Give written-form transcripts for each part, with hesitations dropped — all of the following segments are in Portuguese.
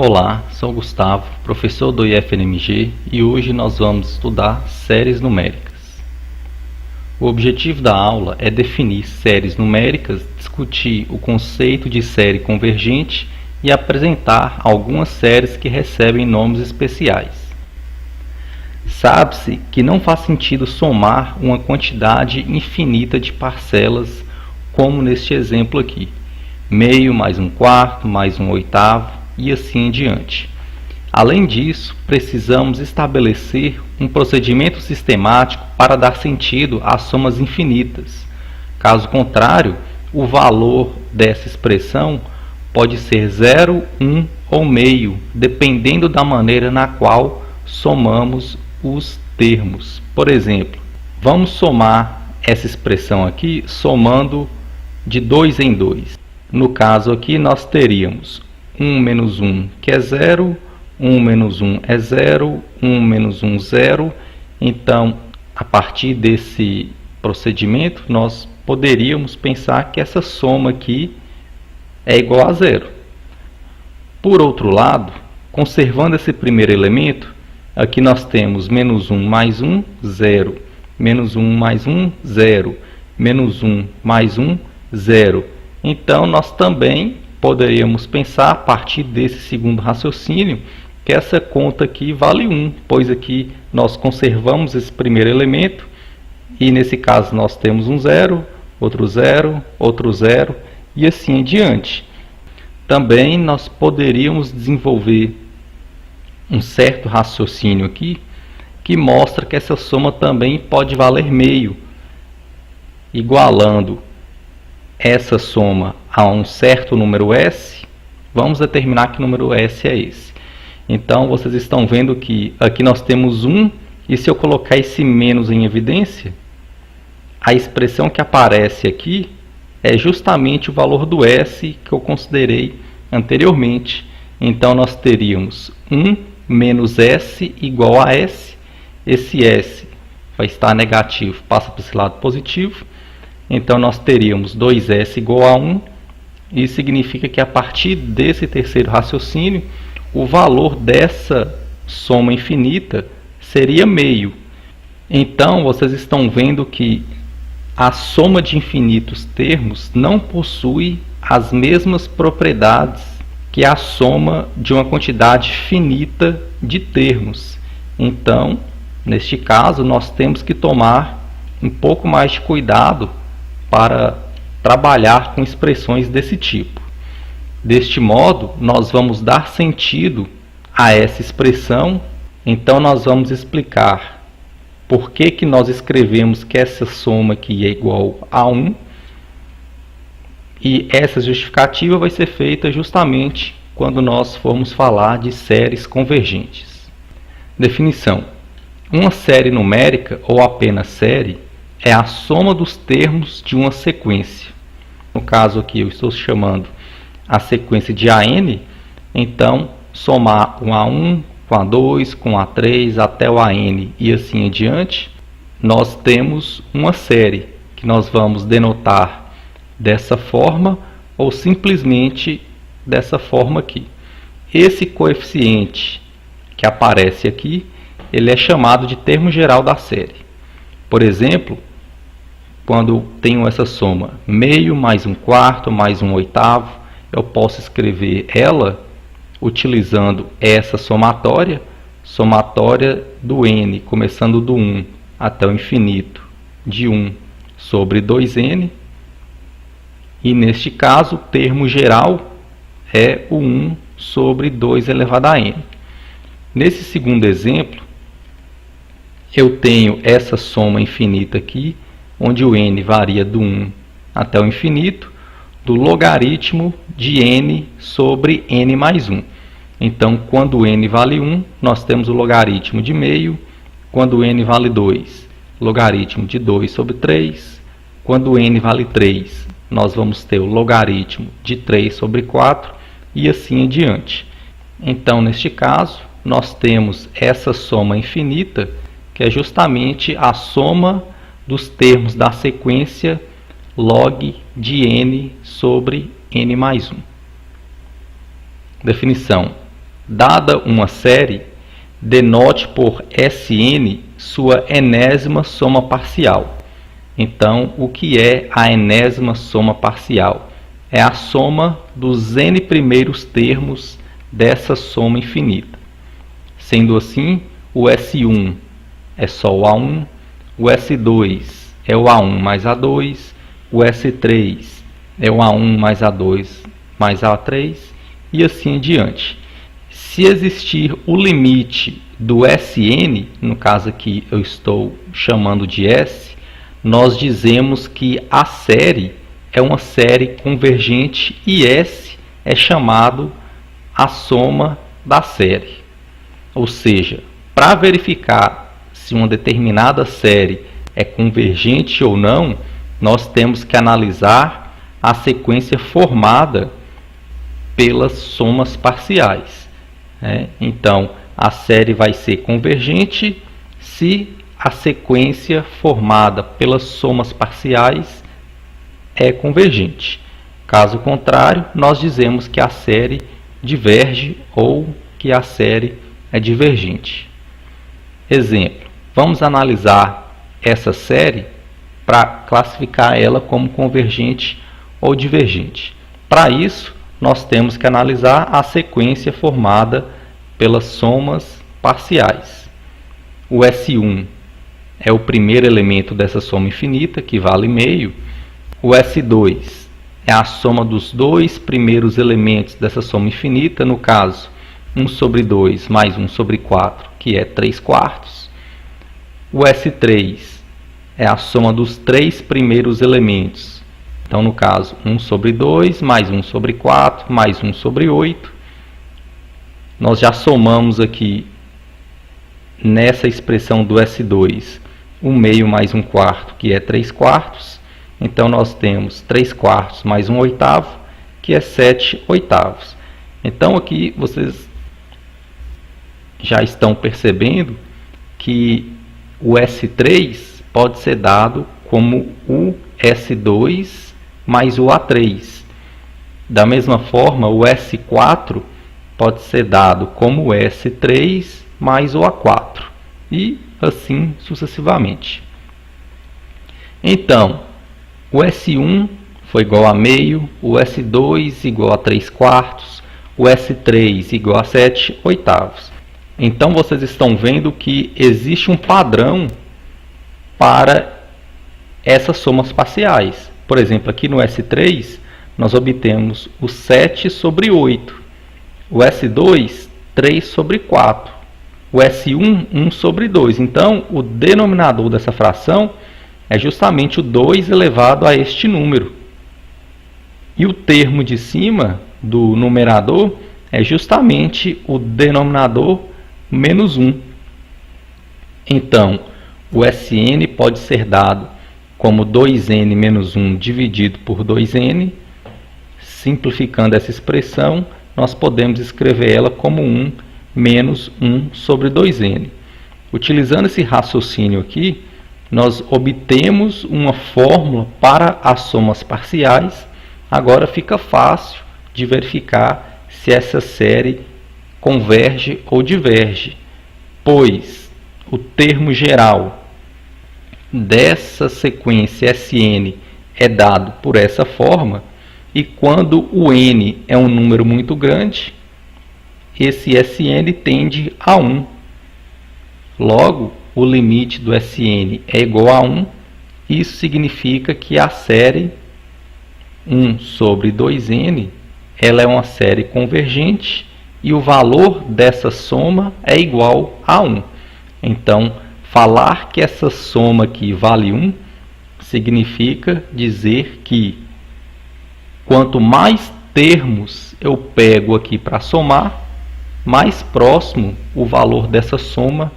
Olá, sou Gustavo, professor do IFNMG, e hoje nós vamos estudar séries numéricas. O objetivo da aula é definir séries numéricas, discutir o conceito de série convergente e apresentar algumas séries que recebem nomes especiais. Sabe-se que não faz sentido somar uma quantidade infinita de parcelas, como neste exemplo aqui, meio mais um quarto mais um oitavo, e assim em diante. Além disso, precisamos estabelecer um procedimento sistemático para dar sentido às somas infinitas. Caso contrário, o valor dessa expressão pode ser 0, 1 ou meio, dependendo da maneira na qual somamos os termos. Por exemplo, vamos somar essa expressão aqui somando de 2 em 2. No caso aqui, nós teríamos 1 menos 1, que é 0, 1 menos 1 é 0, 1 menos 1, 0. Então, a partir desse procedimento, nós poderíamos pensar que essa soma aqui é igual a 0. Por outro lado, conservando esse primeiro elemento, aqui nós temos menos 1 mais 1, 0. Menos 1 mais 1, 0. Menos 1 mais 1, 0. Então, nós também poderíamos pensar, a partir desse segundo raciocínio, que essa conta aqui vale 1, pois aqui nós conservamos esse primeiro elemento, e nesse caso nós temos um 0, outro 0, outro 0, e assim em diante. Também nós poderíamos desenvolver um certo raciocínio aqui, que mostra que essa soma também pode valer meio, igualando essa soma a um certo número S. Vamos determinar que número S é esse. Então, vocês estão vendo que aqui nós temos 1, e se eu colocar esse menos em evidência, a expressão que aparece aqui é justamente o valor do S que eu considerei anteriormente. Então, nós teríamos 1 menos S igual a S. Esse S vai estar negativo, passa para esse lado positivo. Então, nós teríamos 2S igual a 1. Isso significa que, a partir desse terceiro raciocínio, o valor dessa soma infinita seria meio. Então, vocês estão vendo que a soma de infinitos termos não possui as mesmas propriedades que a soma de uma quantidade finita de termos. Então, neste caso, nós temos que tomar um pouco mais de cuidado para trabalhar com expressões desse tipo. Deste modo, nós vamos dar sentido a essa expressão. Então, nós vamos explicar por que nós escrevemos que essa soma aqui é igual a 1. E essa justificativa vai ser feita justamente quando nós formos falar de séries convergentes. Definição: uma série numérica, ou apenas série, é a soma dos termos de uma sequência. No caso aqui eu estou chamando a sequência de AN, então somar o A1 com A2, com A3 até o AN e assim em diante, nós temos uma série que nós vamos denotar dessa forma ou simplesmente dessa forma aqui. Esse coeficiente que aparece aqui, ele é chamado de termo geral da série. Por exemplo, quando tenho essa soma meio mais um quarto mais um oitavo, eu posso escrever ela utilizando essa somatória do n, começando do 1 até o infinito, de 1 sobre 2n, e neste caso o termo geral é o 1 sobre 2 elevado a n. Nesse segundo exemplo, eu tenho essa soma infinita aqui, onde o n varia do 1 até o infinito, do logaritmo de n sobre n mais 1. Então, quando n vale 1, nós temos o logaritmo de meio. Quando n vale 2, logaritmo de 2 sobre 3. Quando n vale 3, nós vamos ter o logaritmo de 3 sobre 4, e assim em diante. Então, neste caso, nós temos essa soma infinita, que é justamente a soma dos termos da sequência log de n sobre n mais 1. Definição: Dada uma série, denote por Sn sua enésima soma parcial. Então, o que é a enésima soma parcial? É a soma dos n primeiros termos dessa soma infinita. Sendo assim, o S1 é só o A1, o S2 é o A1 mais A2, o S3 é o A1 mais A2 mais A3 e assim em diante. Se existir o limite do Sn, no caso aqui eu estou chamando de S, nós dizemos que a série é uma série convergente e S é chamado a soma da série. Ou seja, para verificar se uma determinada série é convergente ou não, nós temos que analisar a sequência formada pelas somas parciais. Então, a série vai ser convergente se a sequência formada pelas somas parciais é convergente. Caso contrário, nós dizemos que a série diverge ou que a série é divergente. Exemplo, vamos analisar essa série para classificar ela como convergente ou divergente. Para isso, nós temos que analisar a sequência formada pelas somas parciais. O S1 é o primeiro elemento dessa soma infinita, que vale meio. O S2 é a soma dos dois primeiros elementos dessa soma infinita, no caso, 1 sobre 2 mais 1 sobre 4, que é 3 quartos. O S3 é a soma dos três primeiros elementos. Então, no caso, 1 sobre 2 mais 1 sobre 4 mais 1 sobre 8. Nós já somamos aqui, nessa expressão do S2, 1 meio mais 1 quarto, que é 3 quartos. Então, nós temos 3 quartos mais 1 oitavo, que é 7 oitavos. Então, aqui vocês já estão percebendo que o S3 pode ser dado como o S2 mais o A3. Da mesma forma, o S4 pode ser dado como o S3 mais o A4. E assim sucessivamente. Então, o S1 foi igual a meio, o S2 igual a 3 quartos, o S3 igual a 7 oitavos. Então, vocês estão vendo que existe um padrão para essas somas parciais. Por exemplo, aqui no S3, nós obtemos o 7 sobre 8. O S2, 3 sobre 4. O S1, 1 sobre 2. Então, o denominador dessa fração é justamente o 2 elevado a este número. E o termo de cima do numerador é justamente o denominador menos 1. Então, o Sn pode ser dado como 2n menos 1 dividido por 2n. Simplificando essa expressão, nós podemos escrever ela como 1 menos 1 sobre 2n. Utilizando esse raciocínio aqui, nós obtemos uma fórmula para as somas parciais. Agora fica fácil de verificar se essa série converge ou diverge, pois o termo geral dessa sequência Sn é dado por essa forma, e quando o n é um número muito grande, esse Sn tende a 1. Logo, o limite do Sn é igual a 1. Isso significa que a série 1 sobre 2n ela é uma série convergente e o valor dessa soma é igual a 1. Então, falar que essa soma aqui vale 1 significa dizer que quanto mais termos eu pego aqui para somar, mais próximo o valor dessa soma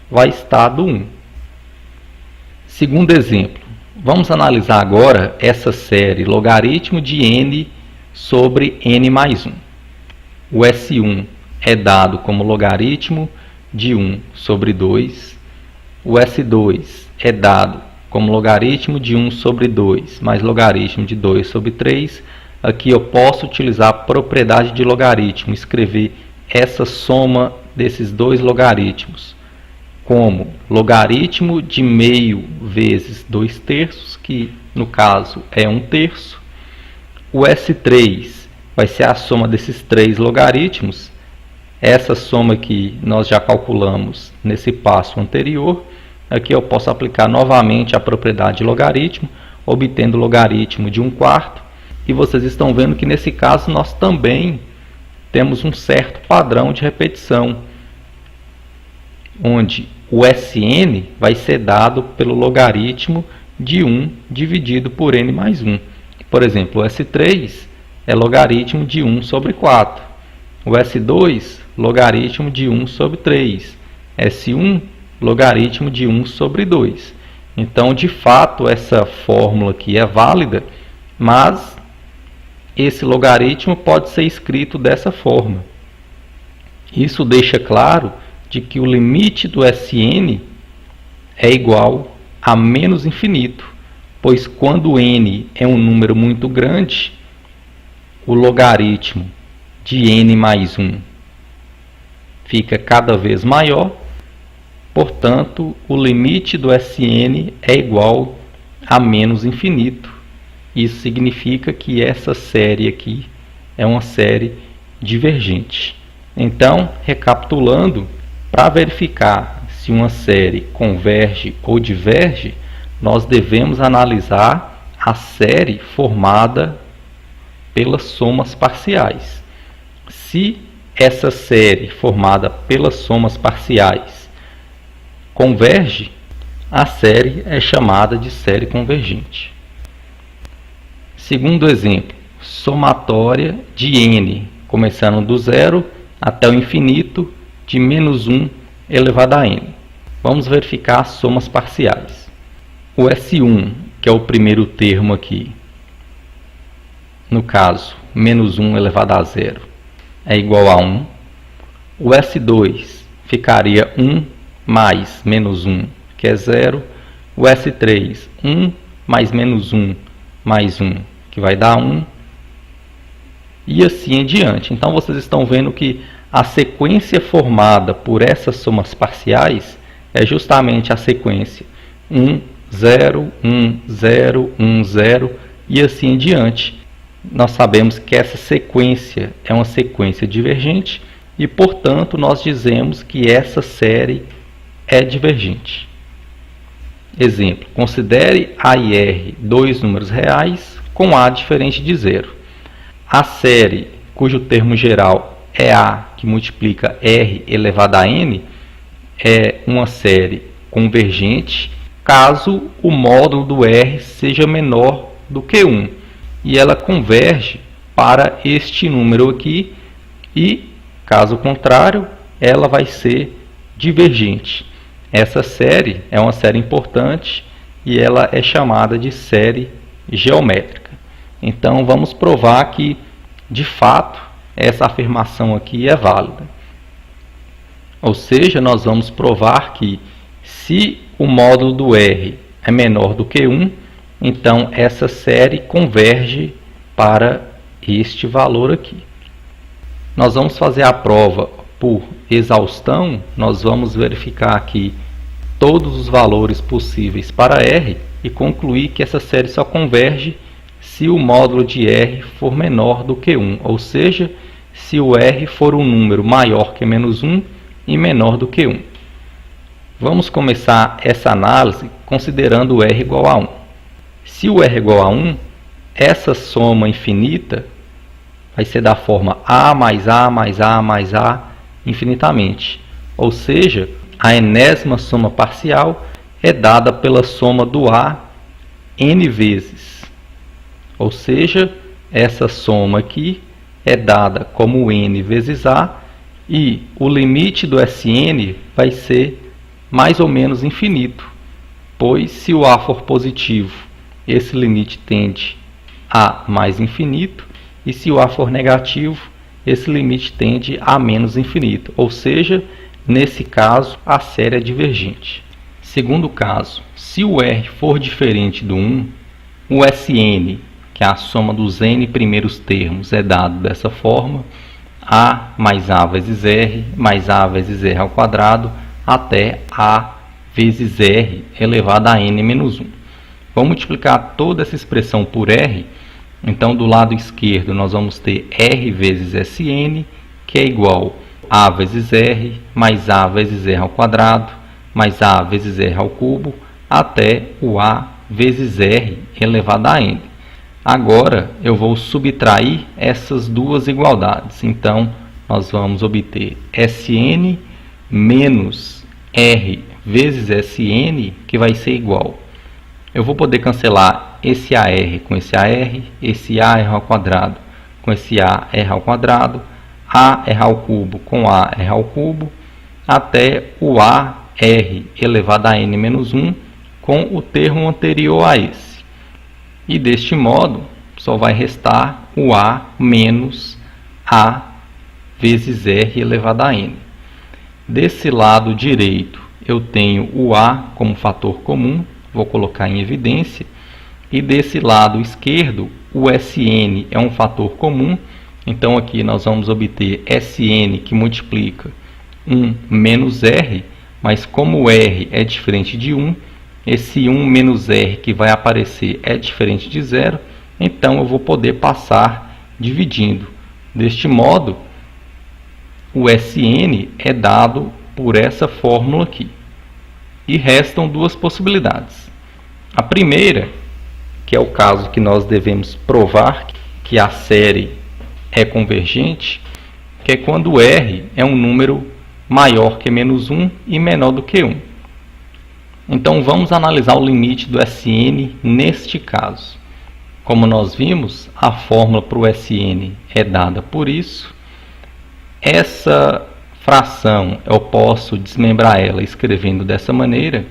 vai estar do 1. Segundo exemplo, vamos analisar agora essa série logaritmo de n sobre n mais 1. O S1 é dado como logaritmo de 1 sobre 2. O S2 é dado como logaritmo de 1 sobre 2 mais logaritmo de 2 sobre 3. Aqui eu posso utilizar a propriedade de logaritmo, escrever essa soma desses dois logaritmos como logaritmo de meio vezes 2/3, que no caso é 1/3. O S3 vai ser a soma desses três logaritmos. Essa soma que nós já calculamos nesse passo anterior. Aqui eu posso aplicar novamente a propriedade de logaritmo, obtendo o logaritmo de 1/4. E vocês estão vendo que nesse caso nós também temos um certo padrão de repetição, onde o Sn vai ser dado pelo logaritmo de 1 dividido por n mais 1. Por exemplo, o S3 é logaritmo de 1 sobre 4. O S2, logaritmo de 1 sobre 3. S1, logaritmo de 1 sobre 2. Então, de fato, essa fórmula aqui é válida, mas esse logaritmo pode ser escrito dessa forma. Isso deixa claro de que o limite do Sn é igual a menos infinito, pois quando n é um número muito grande, o logaritmo de n mais 1 fica cada vez maior, portanto, o limite do Sn é igual a menos infinito. Isso significa que essa série aqui é uma série divergente. Então, recapitulando, para verificar se uma série converge ou diverge, nós devemos analisar a série formada pelas somas parciais. Se essa série formada pelas somas parciais converge, a série é chamada de série convergente. Segundo exemplo, somatória de n, começando do zero até o infinito, de menos 1 elevado a n. Vamos verificar as somas parciais. O S1, que é o primeiro termo aqui, no caso, menos 1 elevado a zero, é igual a 1. O S2 ficaria 1 mais menos 1, que é 0. O S3, 1 mais menos 1 mais 1, que vai dar 1. E assim em diante. Então, vocês estão vendo que a sequência formada por essas somas parciais é justamente a sequência 1, 0, 1, 0, 1, 0 e assim em diante. Nós sabemos que essa sequência é uma sequência divergente e, portanto, nós dizemos que essa série é divergente. Exemplo, considere A e R dois números reais com A diferente de zero. A série cujo termo geral é A que multiplica R elevado a N é uma série convergente caso o módulo do R seja menor do que 1. E ela converge para este número aqui e, caso contrário, ela vai ser divergente. Essa série é uma série importante e ela é chamada de série geométrica. Então, vamos provar que, de fato, essa afirmação aqui é válida. Ou seja, nós vamos provar que se o módulo do R é menor do que 1, então essa série converge para este valor aqui. Nós vamos fazer a prova por exaustão. Nós vamos verificar aqui todos os valores possíveis para R e concluir que essa série só converge se o módulo de R for menor do que 1, ou seja, se o R for um número maior que menos 1 e menor do que 1. Vamos começar essa análise considerando o R igual a 1. Se o R igual a 1, essa soma infinita vai ser da forma A mais A mais A mais A infinitamente. Ou seja, a enésima soma parcial é dada pela soma do A n vezes. Ou seja, essa soma aqui é dada como n vezes A e o limite do Sn vai ser mais ou menos infinito, pois se o A for positivo, esse limite tende a mais infinito, e se o A for negativo, esse limite tende a menos infinito, ou seja, nesse caso, a série é divergente. Segundo caso, se o R for diferente do 1, o Sn, que é a soma dos n primeiros termos, é dado dessa forma. A mais A vezes R mais A vezes R ao quadrado até A vezes R elevado a N menos 1. Vamos multiplicar toda essa expressão por R. Então, do lado esquerdo, nós vamos ter R vezes Sn, que é igual a vezes R mais A vezes R ao quadrado mais A vezes R ao cubo até o A vezes R elevado a N. Agora, eu vou subtrair essas duas igualdades. Então, nós vamos obter Sn menos R vezes Sn, que vai ser igual. Eu vou poder cancelar esse AR com esse AR, esse AR ao quadrado com esse AR ao quadrado, AR ao cubo com AR ao cubo, até o AR elevado a N menos 1 com o termo anterior a esse. E deste modo, só vai restar o A menos A vezes R elevado a N. Desse lado direito, eu tenho o A como fator comum, vou colocar em evidência. E desse lado esquerdo, o Sn é um fator comum. Então, aqui nós vamos obter Sn que multiplica 1 menos R, mas como R é diferente de 1, esse 1 menos R que vai aparecer é diferente de 0, então eu vou poder passar dividindo. Deste modo, o Sn é dado por essa fórmula aqui. E restam duas possibilidades. A primeira, que é o caso que nós devemos provar que a série é convergente, que é quando R é um número maior que menos 1 e menor do que 1. Então, vamos analisar o limite do Sn neste caso. Como nós vimos, a fórmula para o Sn é dada por isso. Essa fração eu posso desmembrar ela escrevendo dessa maneira,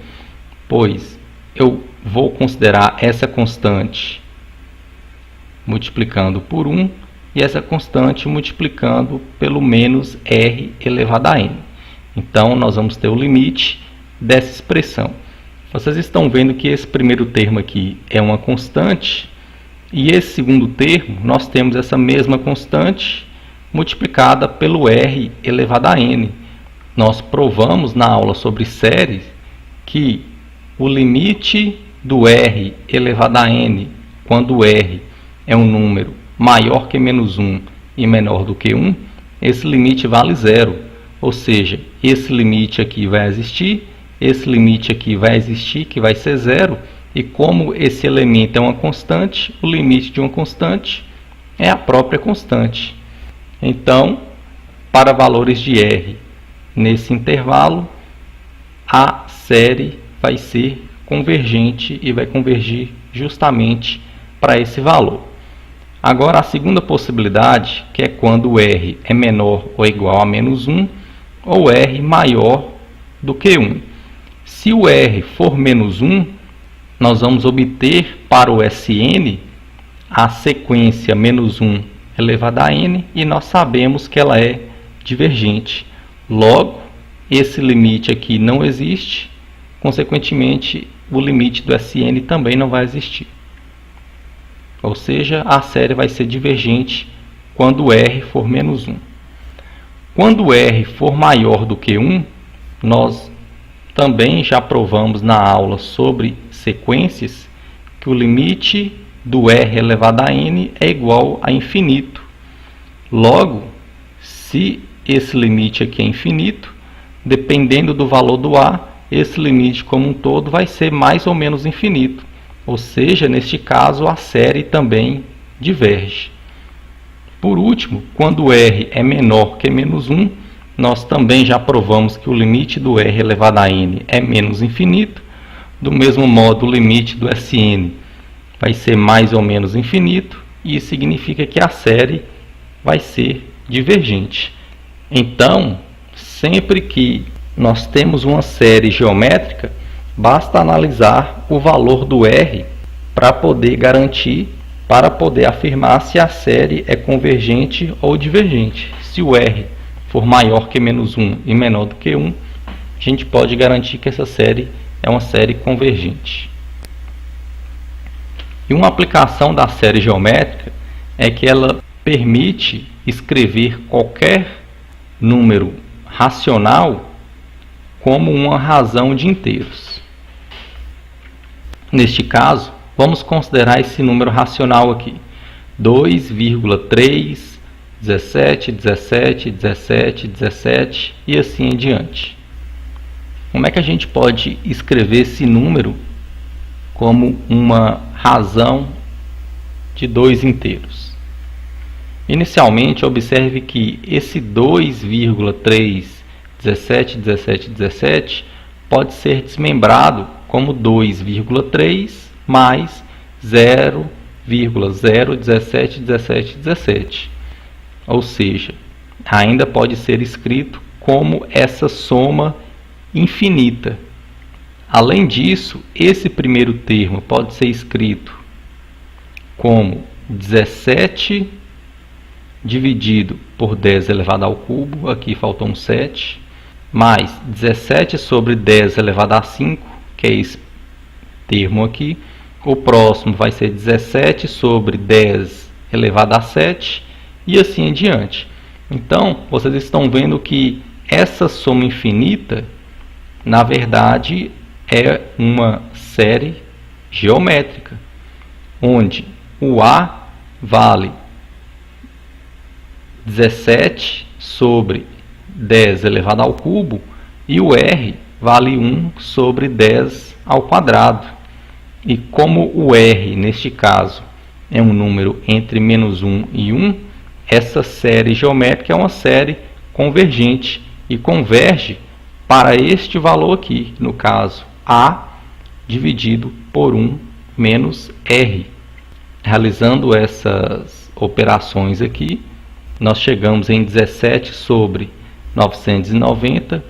pois eu vou considerar essa constante multiplicando por 1 e essa constante multiplicando pelo menos R elevado a N. Então, nós vamos ter o limite dessa expressão. Vocês estão vendo que esse primeiro termo aqui é uma constante e esse segundo termo nós temos essa mesma constante multiplicada pelo R elevado a N. Nós provamos na aula sobre séries que o limite do R elevado a N, quando o R é um número maior que menos 1 e menor do que 1, esse limite vale 0. Ou seja, esse limite aqui vai existir, esse limite aqui vai existir, que vai ser 0. E como esse elemento é uma constante, o limite de uma constante é a própria constante. Então, para valores de R nesse intervalo, a série vai ser convergente e vai convergir justamente para esse valor. Agora, a segunda possibilidade, que é quando o R é menor ou igual a menos 1, ou R maior do que 1. Se o R for menos 1, nós vamos obter para o Sn a sequência menos 1 elevado a N, e nós sabemos que ela é divergente. Logo, esse limite aqui não existe, consequentemente, o limite do Sn também não vai existir. Ou seja, a série vai ser divergente quando R for menos 1. Quando R for maior do que 1, nós também já provamos na aula sobre sequências que o limite do R elevado a N é igual a infinito. Logo, se esse limite aqui é infinito, dependendo do valor do A, esse limite como um todo vai ser mais ou menos infinito. Ou seja, neste caso, a série também diverge. Por último, quando R é menor que menos 1, nós também já provamos que o limite do R elevado a N é menos infinito. Do mesmo modo, o limite do Sn vai ser mais ou menos infinito, e isso significa que a série vai ser divergente. Então, sempre que nós temos uma série geométrica, basta analisar o valor do R para poder garantir, para poder afirmar se a série é convergente ou divergente. Se o R for maior que menos 1 e menor do que 1, a gente pode garantir que essa série é uma série convergente. E uma aplicação da série geométrica é que ela permite escrever qualquer número racional como uma razão de inteiros. Neste caso, vamos considerar esse número racional aqui, 2,3, 17, 17, 17, 17 e assim em diante. Como é que a gente pode escrever esse número como uma razão de dois inteiros? Inicialmente, observe que esse 2,3, 17, 17, 17 pode ser desmembrado como 2,3 mais 0,017, 17, 17. Ou seja, ainda pode ser escrito como essa soma infinita. Além disso, esse primeiro termo pode ser escrito como 17 dividido por 10 elevado ao cubo, aqui faltou um 7, mais 17 sobre 10 elevado a 5, que é esse termo aqui. O próximo vai ser 17 sobre 10 elevado a 7 e assim em diante. Então, vocês estão vendo que essa soma infinita, na verdade, é uma série geométrica, onde o A vale 17 sobre 10 elevado ao cubo e o R vale 1 sobre 10 ao quadrado. E como o R, neste caso, é um número entre menos 1 e 1, essa série geométrica é uma série convergente e converge para este valor aqui, no caso, A dividido por 1 menos R. Realizando essas operações aqui, nós chegamos em 17 sobre 990.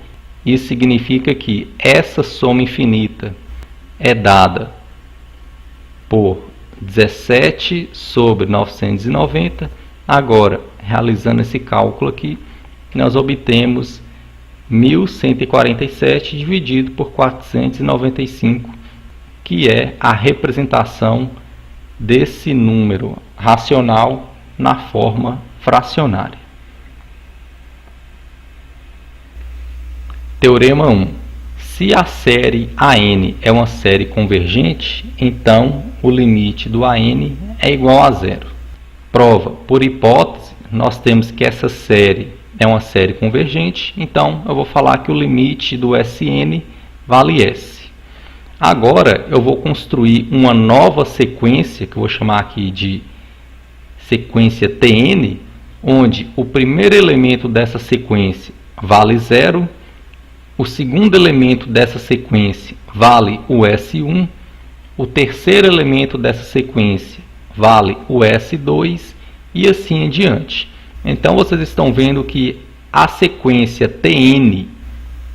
Isso significa que essa soma infinita é dada por 17 sobre 990. Agora, realizando esse cálculo aqui, nós obtemos 1147 dividido por 495, que é a representação desse número racional na forma fracionária. Teorema 1. Se a série AN é uma série convergente, então o limite do AN é igual a zero. Prova. Por hipótese, nós temos que essa série é uma série convergente, então eu vou falar que o limite do SN vale S. Agora eu vou construir uma nova sequência, que eu vou chamar aqui de sequência TN, onde o primeiro elemento dessa sequência vale 0, o segundo elemento dessa sequência vale o S1, o terceiro elemento dessa sequência vale o S2 e assim em diante. Então vocês estão vendo que a sequência TN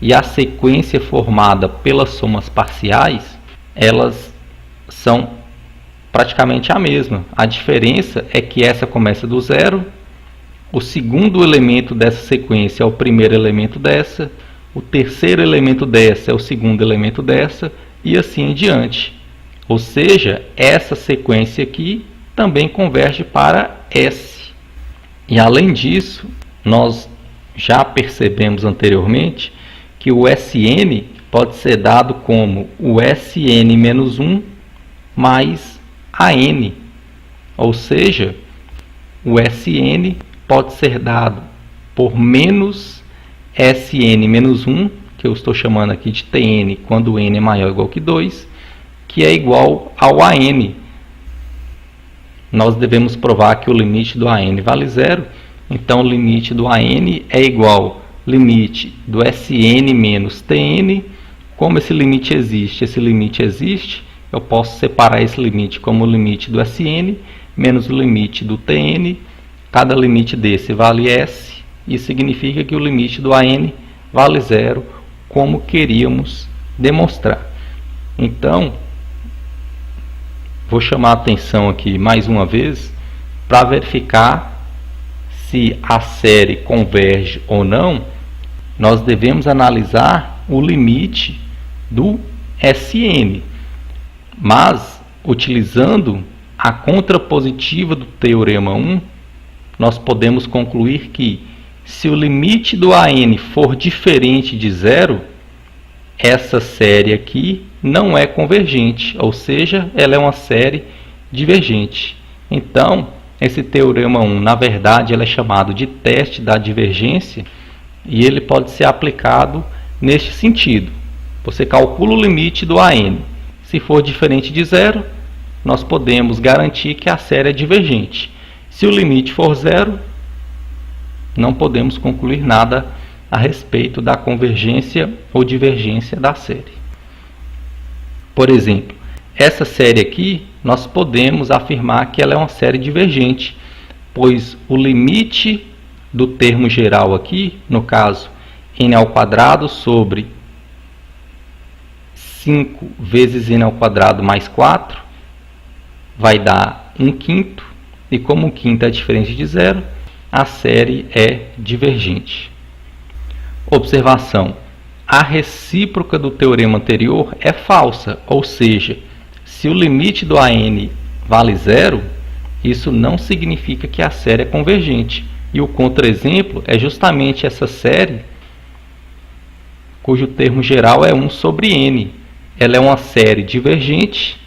e a sequência formada pelas somas parciais, elas são praticamente a mesma. A diferença é que essa começa do zero, o segundo elemento dessa sequência é o primeiro elemento dessa, o terceiro elemento dessa é o segundo elemento dessa e assim em diante. Ou seja, essa sequência aqui também converge para S. E além disso, nós já percebemos anteriormente que o SN pode ser dado como o SN menos 1 mais AN. Ou seja, o SN pode ser dado por menos SN menos 1, que eu estou chamando aqui de TN quando o N é maior ou igual que 2, que é igual ao AN. Nós devemos provar que o limite do AN vale 0, então o limite do AN é igual ao limite do SN menos TN. Como esse limite existe, eu posso separar esse limite como o limite do SN menos o limite do TN. Cada limite desse vale S, e significa que o limite do AN vale 0, como queríamos demonstrar. Então, vou chamar a atenção aqui mais uma vez para verificar se a série converge ou não. Nós devemos analisar o limite do SN, mas utilizando a contrapositiva do teorema 1, nós podemos concluir que, se o limite do AN for diferente de zero, essa série aqui não é convergente, ou seja, ela é uma série divergente. Então, esse teorema 1, na verdade, ele é chamado de teste da divergência e ele pode ser aplicado neste sentido. Você calcula o limite do AN. Se for diferente de zero, nós podemos garantir que a série é divergente. Se o limite for zero, não podemos concluir nada a respeito da convergência ou divergência da série. Por exemplo, essa série aqui, nós podemos afirmar que ela é uma série divergente, pois o limite do termo geral aqui, no caso, n ao quadrado sobre 5 vezes n ao quadrado mais 4, vai dar 1/5, e como 1/5 é diferente de zero, a série é divergente. Observação: a recíproca do teorema anterior é falsa, ou seja, se o limite do AN vale zero, isso não significa que a série é convergente. E o contra-exemplo é justamente essa série cujo termo geral é 1 sobre n. Ela é uma série divergente,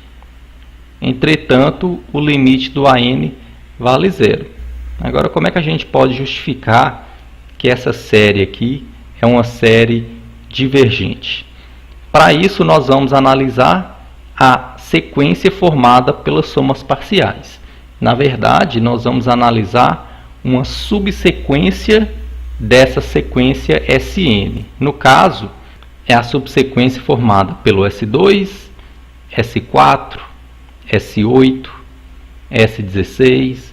entretanto, o limite do AN vale zero. Agora, como é que a gente pode justificar que essa série aqui é uma série divergente? Para isso, nós vamos analisar a sequência formada pelas somas parciais. Na verdade, nós vamos analisar uma subsequência dessa sequência Sn. No caso, é a subsequência formada pelo S2, S4, S8, S16,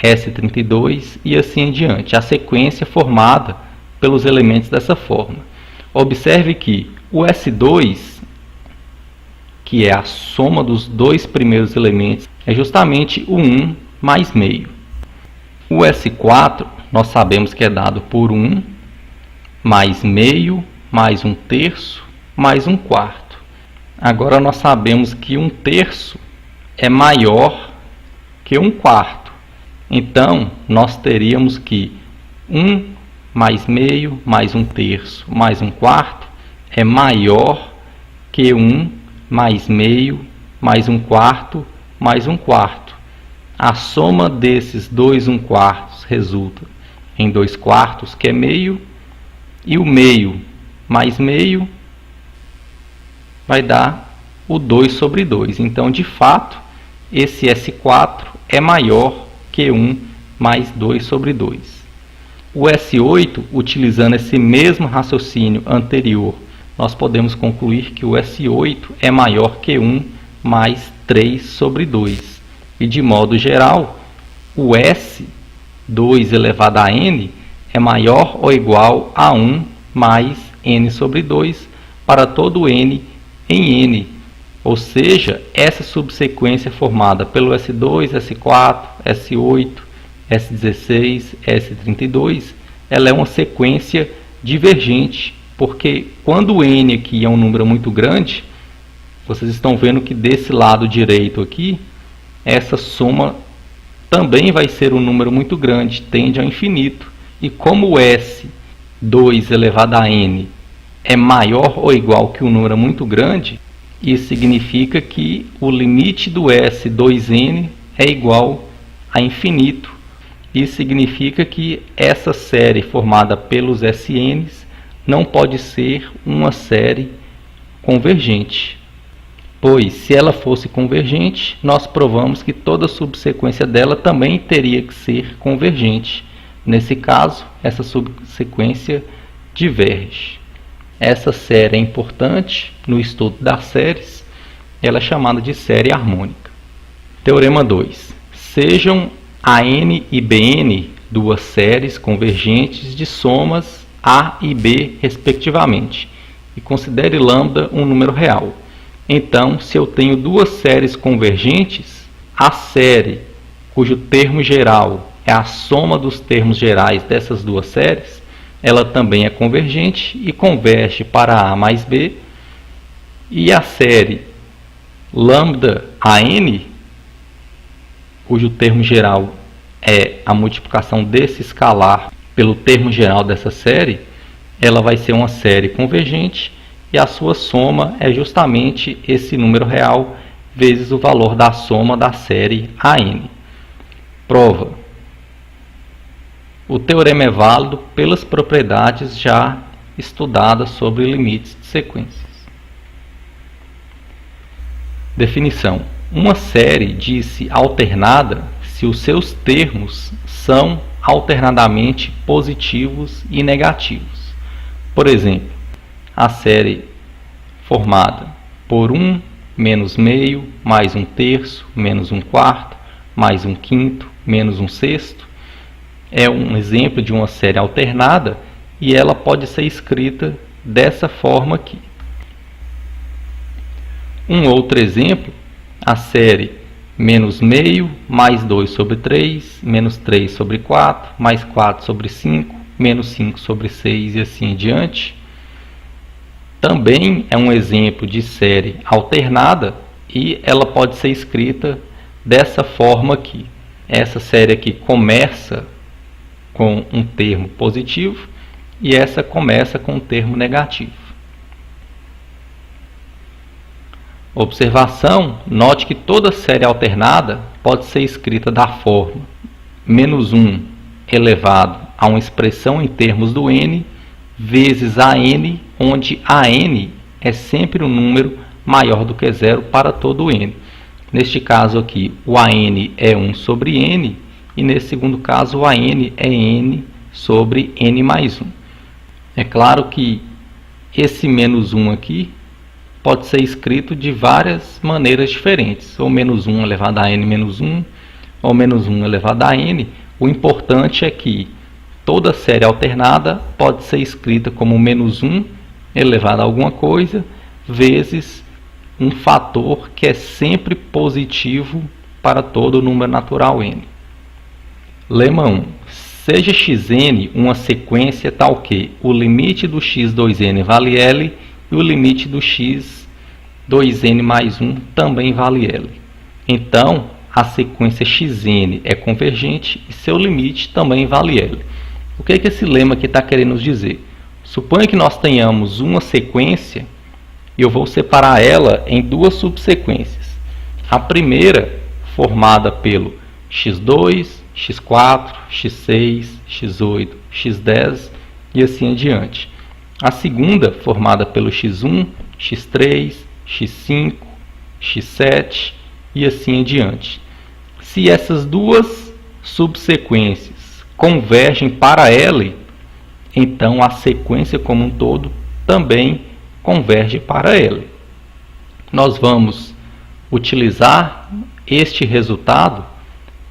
S32 e assim em diante. A sequência formada pelos elementos dessa forma. Observe que o S2, que é a soma dos dois primeiros elementos, é justamente o 1 mais meio. O S4, nós sabemos que é dado por 1 mais meio, mais 1/3, mais 1/4. Agora nós sabemos que 1/3 é maior que 1/4. Então, nós teríamos que 1 mais meio, mais 1/3, mais 1/4 é maior que 1 mais meio, mais 1/4, mais 1/4. A soma desses dois 1/4 resulta em 2/4, que é meio, e o meio mais meio vai dar o 2 sobre 2. Então, de fato, esse S4 é maior que 1 mais 2 sobre 2. O S8, utilizando esse mesmo raciocínio anterior, nós podemos concluir que o S8 é maior que 1 mais 3 sobre 2. E, de modo geral, o S2 elevado a n é maior ou igual a 1 mais n sobre 2 para todo n em n. Ou seja, essa subsequência formada pelo S2, S4, S8, S16, S32, ela é uma sequência divergente, porque quando o n aqui é um número muito grande, vocês estão vendo que desse lado direito aqui, essa soma também vai ser um número muito grande, tende ao infinito. E como o S2 elevado a n é maior ou igual que um número muito grande, isso significa que o limite do S2n é igual a infinito. Isso significa que essa série formada pelos Sns não pode ser uma série convergente. Pois, se ela fosse convergente, nós provamos que toda subsequência dela também teria que ser convergente. Nesse caso, essa subsequência diverge. Essa série é importante no estudo das séries. Ela é chamada de série harmônica. Teorema 2. Sejam AN e BN duas séries convergentes de somas A e B, respectivamente, e considere lambda um número real. Então, se eu tenho duas séries convergentes, a série cujo termo geral é a soma dos termos gerais dessas duas séries, ela também é convergente e converge para A mais B. E a série lambda AN, cujo termo geral é a multiplicação desse escalar pelo termo geral dessa série, ela vai ser uma série convergente e a sua soma é justamente esse número real vezes o valor da soma da série AN. Prova. O teorema é válido pelas propriedades já estudadas sobre limites de sequências. Definição. Uma série diz-se alternada se os seus termos são alternadamente positivos e negativos. Por exemplo, a série formada por 1 menos meio, mais 1/3, menos 1/4, mais 1/5, menos 1/6, é um exemplo de uma série alternada e ela pode ser escrita dessa forma aqui. Um outro exemplo, a série menos meio, mais 2/3, menos 3/4, mais 4/5, menos 5/6 e assim em diante. Também é um exemplo de série alternada e ela pode ser escrita dessa forma aqui. Essa série aqui começa com um termo positivo e essa começa com um termo negativo. Observação, note que toda série alternada pode ser escrita da forma -1 elevado a uma expressão em termos do n vezes a n, onde a n é sempre um número maior do que 0 para todo n. Neste caso aqui, o an é 1 sobre n, e nesse segundo caso, o an é n sobre n mais 1. É claro que esse -1 aqui pode ser escrito de várias maneiras diferentes, ou -1 elevado a n menos 1, ou -1 elevado a n. O importante é que toda série alternada pode ser escrita como -1 elevado a alguma coisa, vezes um fator que é sempre positivo para todo número natural n. Lema 1. Seja xn uma sequência tal que o limite do x2n vale L e o limite do x2n mais 1 também vale L. Então, a sequência xn é convergente e seu limite também vale L. O que esse lema aqui está querendo nos dizer? Suponha que nós tenhamos uma sequência e eu vou separar ela em duas subsequências. A primeira, formada pelo x2, x4, x6, x8, x10 e assim em diante. A segunda, formada pelo x1, x3, x5, x7 e assim em diante. Se essas duas subsequências convergem para L, então a sequência como um todo também converge para L. Nós vamos utilizar este resultado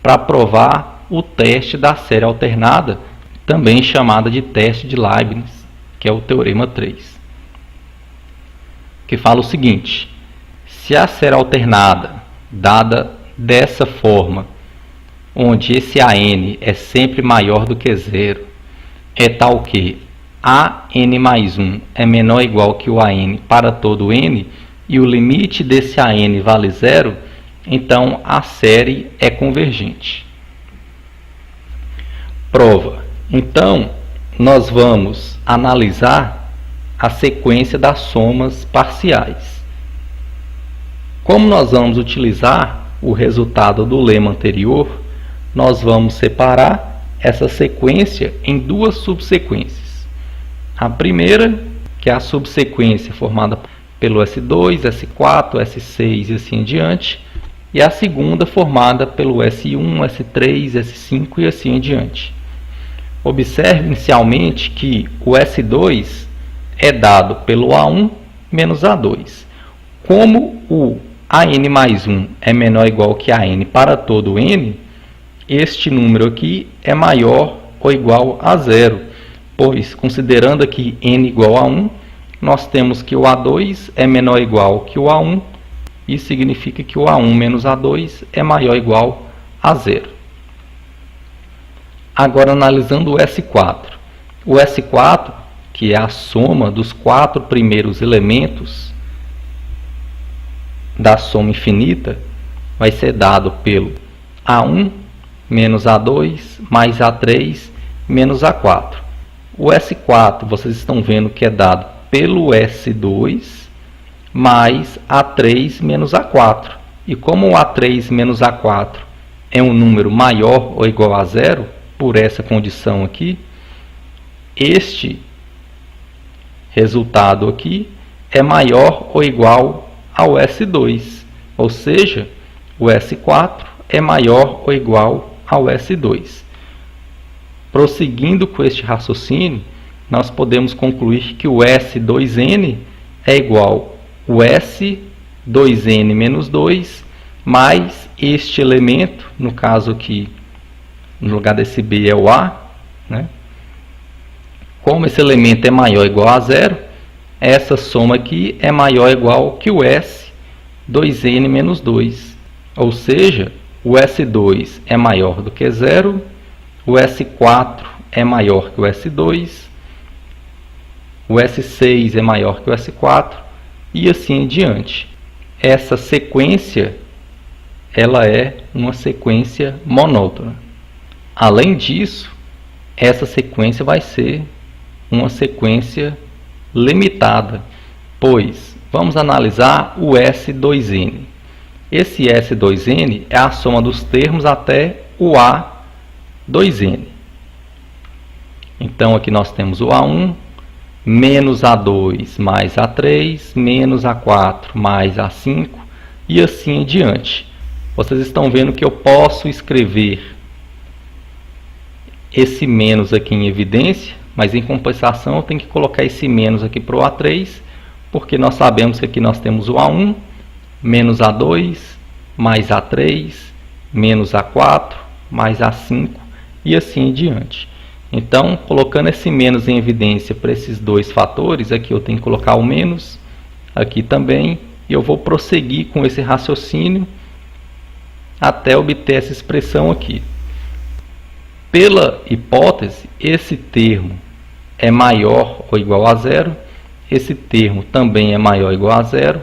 para provar o teste da série alternada, também chamada de teste de Leibniz, que é o teorema 3, que fala o seguinte: se a série alternada dada dessa forma, onde esse AN é sempre maior do que 0, é tal que AN mais 1 é menor ou igual que o AN para todo n, e o limite desse AN vale 0, então a série é convergente. Prova. Então, nós vamos analisar a sequência das somas parciais. Como nós vamos utilizar o resultado do lema anterior, nós vamos separar essa sequência em duas subsequências. A primeira, que é a subsequência formada pelo S2, S4, S6 e assim em diante, e a segunda formada pelo S1, S3, S5 e assim em diante. Observe inicialmente que o S2 é dado pelo A1 menos A2. Como o AN mais 1 é menor ou igual que AN para todo n, este número aqui é maior ou igual a 0, pois, considerando aqui n igual a 1, nós temos que o A2 é menor ou igual que o A1, isso significa que o A1 menos A2 é maior ou igual a 0. Agora, analisando o S4. O S4, que é a soma dos 4 primeiros elementos da soma infinita, vai ser dado pelo A1 menos A2 mais A3 menos A4. O S4 vocês estão vendo que é dado pelo S2 mais A3 menos A4. E como o A3 menos A4 é um número maior ou igual a zero, por essa condição aqui, este resultado aqui é maior ou igual ao S2. Ou seja, o S4 é maior ou igual ao S2. Prosseguindo com este raciocínio, nós podemos concluir que o S2n é igual ao S2n menos 2 mais este elemento, no caso aqui, no lugar desse B é o A, né? Como esse elemento é maior ou igual a zero, essa soma aqui é maior ou igual que o S2n menos 2. Ou seja, o S2 é maior do que zero, o S4 é maior que o S2, o S6 é maior que o S4 e assim em diante. Essa sequência, ela é uma sequência monótona. Além disso, essa sequência vai ser uma sequência limitada, pois vamos analisar o S2n. Esse S2n é a soma dos termos até o A2n. Então aqui nós temos o A1 menos A2 mais A3 menos A4 mais A5 e assim em diante. Vocês estão vendo que eu posso escrever esse menos aqui em evidência, mas em compensação eu tenho que colocar esse menos aqui para o A3, porque nós sabemos que aqui nós temos o A1 menos A2 mais A3 menos A4 mais A5 e assim em diante. Então, colocando esse menos em evidência para esses dois fatores, aqui eu tenho que colocar o menos, aqui também, e eu vou prosseguir com esse raciocínio até obter essa expressão aqui. Pela hipótese, esse termo é maior ou igual a zero, esse termo também é maior ou igual a zero,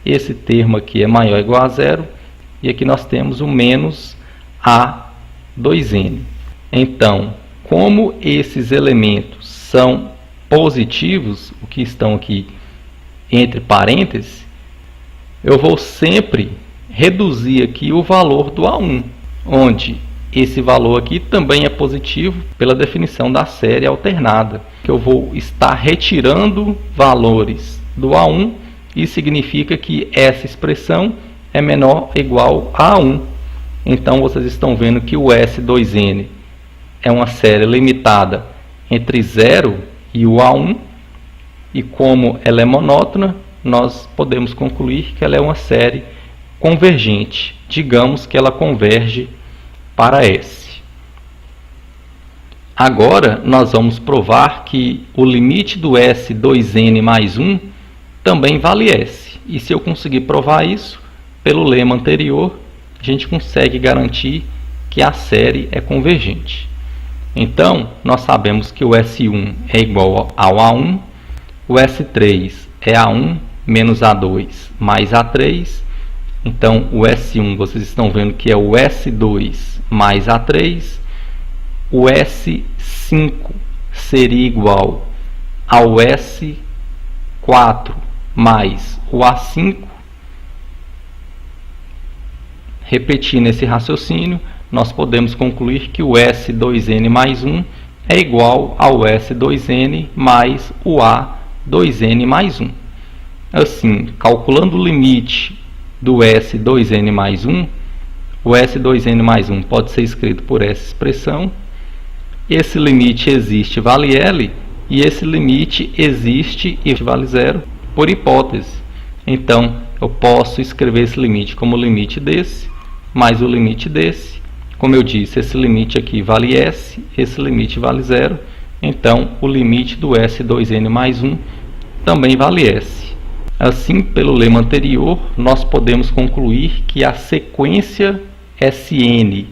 esse termo aqui é maior ou igual a zero, e aqui nós temos o menos A2n. Então, como esses elementos são positivos, o que estão aqui entre parênteses, eu vou sempre reduzir aqui o valor do A1, onde esse valor aqui também é positivo pela definição da série alternada, que eu vou estar retirando valores do A1, e significa que essa expressão é menor ou igual a 1. Então vocês estão vendo que o S2n é uma série limitada entre 0 e o A1, e como ela é monótona, nós podemos concluir que ela é uma série convergente. Digamos que ela converge para S. Agora nós vamos provar que o limite do S2n mais 1 também vale S. E se eu conseguir provar isso, pelo lema anterior, a gente consegue garantir que a série é convergente. Então, nós sabemos que o S1 é igual ao A1, o S3 é A1 menos A2 mais A3. Então, o S1 vocês estão vendo que é o S2 mais A3. O S5 seria igual ao S4 mais o A5. Repetindo esse raciocínio, nós podemos concluir que o S2n mais 1 é igual ao S2n mais o A2n mais 1. Assim, calculando o limite do S2n mais 1, o S2n mais 1 pode ser escrito por essa expressão. Esse limite existe, vale L, e esse limite existe e vale 0 por hipótese. Então, eu posso escrever esse limite como o limite desse, mais o limite desse. Como eu disse, esse limite aqui vale S, esse limite vale 0. Então, o limite do S2n mais 1 também vale S. Assim, pelo lema anterior, nós podemos concluir que a sequência Sn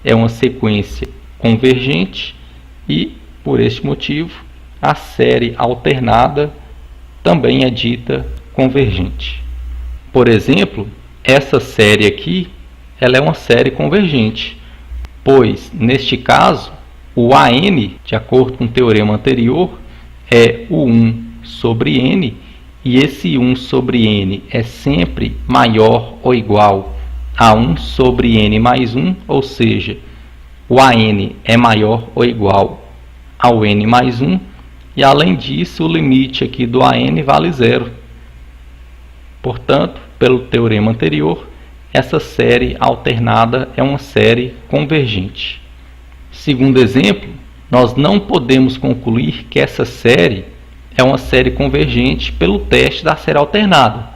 é uma sequência convergente e, por este motivo, a série alternada também é dita convergente. Por exemplo, essa série aqui, ela é uma série convergente, pois, neste caso, o AN, de acordo com o teorema anterior, é o 1 sobre n, e esse 1 sobre n é sempre maior ou igual a 1 sobre n mais 1, ou seja, o AN é maior ou igual ao n mais 1, e além disso o limite aqui do AN vale zero. Portanto, pelo teorema anterior, essa série alternada é uma série convergente. Segundo exemplo, nós não podemos concluir que essa série é uma série convergente pelo teste da série alternada,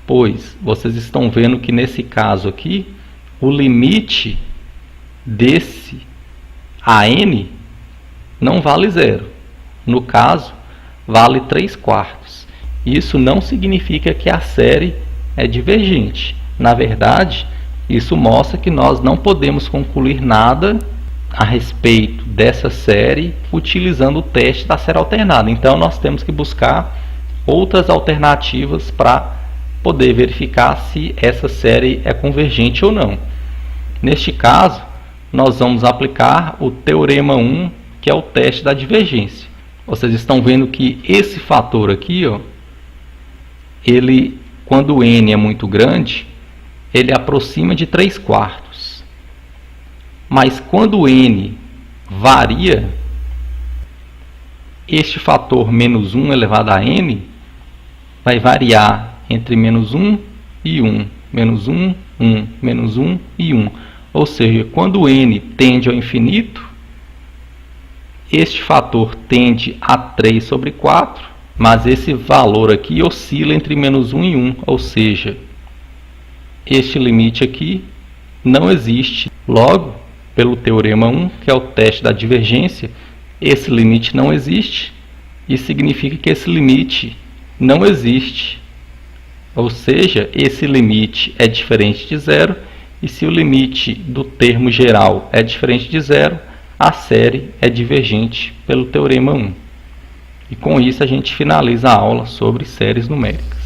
pois vocês estão vendo que nesse caso aqui, o limite desse AN não vale zero. No caso, vale 3/4. Isso não significa que a série é divergente. Na verdade, isso mostra que nós não podemos concluir nada a respeito dessa série utilizando o teste da série alternada. Então, nós temos que buscar outras alternativas para poder verificar se essa série é convergente ou não. Neste caso, nós vamos aplicar o teorema 1, que é o teste da divergência. Vocês estão vendo que esse fator aqui, ó, ele, quando o n é muito grande, ele aproxima de 3/4. Mas quando o n varia, este fator menos 1 elevado a n vai variar entre menos 1 e 1, menos 1, 1, menos 1 e 1. Ou seja, quando o n tende ao infinito, este fator tende a 3 sobre 4, mas esse valor aqui oscila entre menos 1 e 1, ou seja, este limite aqui não existe. Logo, pelo teorema 1, que é o teste da divergência, esse limite não existe, e significa que esse limite não existe. Ou seja, esse limite é diferente de zero, e se o limite do termo geral é diferente de zero, a série é divergente pelo teorema 1. E com isso a gente finaliza a aula sobre séries numéricas.